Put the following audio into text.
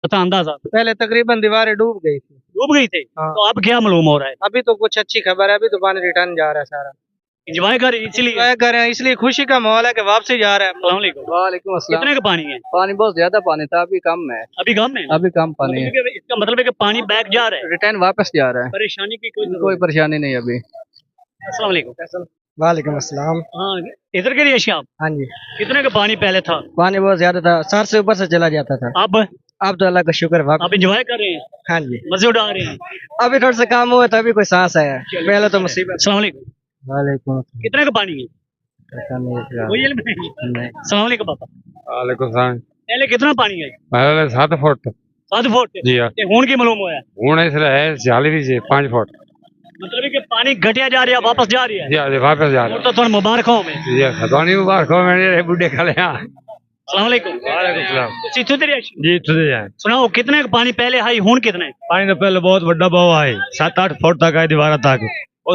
पता अंदाजा पहले तकरीबन दीवारें डूब गई थी। डूब गई थी, हाँ। तो अब क्या मालूम हो रहा है? अभी तो कुछ अच्छी खबर है, अभी तो पानी रिटर्न जा रहा है सारा। इंजॉय कर इसलिए। एंजॉय कर रहे हैं, इसलिए खुशी का माहौल है कि वापसी जा रहा है। अस्सलाम वालेकुम। वालेकुम अस्सलाम। कितने का पानी है? पानी बहुत ज्यादा पानी था, अभी कम है। अभी कम है? अभी कम पानी है, मतलब कि इसका मतलब है कि पानी बैक जा रहा है, रिटर्न वापस जा रहा है। परेशानी की कोई परेशानी नहीं अभी। अस्सलाम वालेकुम। वालेकुम अस्सलाम। हाँ, इधर के लिए शाम हाँ जी, कितने का पानी पहले था? पानी बहुत ज्यादा था, सर से ऊपर से चला जाता था। अब तो अल्लाह का शुक्र वापस। आप इंजॉय कर रहे हैं, हाँ जी, मजे उड़ा रहे हैं। अभी थोड़ा सा काम हुआ तभी कोई सांस आया, पहले तो मुसीबत। अस्सलाम वालेकुम। वालेकुम कितने का पानी है? कोई इल्म नहीं। अस्सलाम वालेकुम पापा। वालेकुम सलाम। पहले कितना पानी है? पहले 7 फुट 7 फुट जी हाँ। ते हुण की मालूम होया? हूँ इसलिए है 40 से 5 फुट मतलब है कि पानी घटिया जा रहा है, वापस जा रही है। जी हाँ, वापस जा और तो थोड़ा मुबारक हो में। जी हाँ, खतौनी मुबारक हो मेरे बुढ़े खले यहाँ। अस्सलाम वालेकुम। वालेकुम सलाम। ਤੁਸੀਂ ਇੱਥੋਂ ਦੇ ਰਹਿਸ਼ जी इतने जाए ਸੁਣਾਓ ਕਿਤਨੇ का पानी पहले है, हुण कितने? पानी तो पहले बहुत बड़ा बहाव है, 7-8 फुट तक है दीवार तक।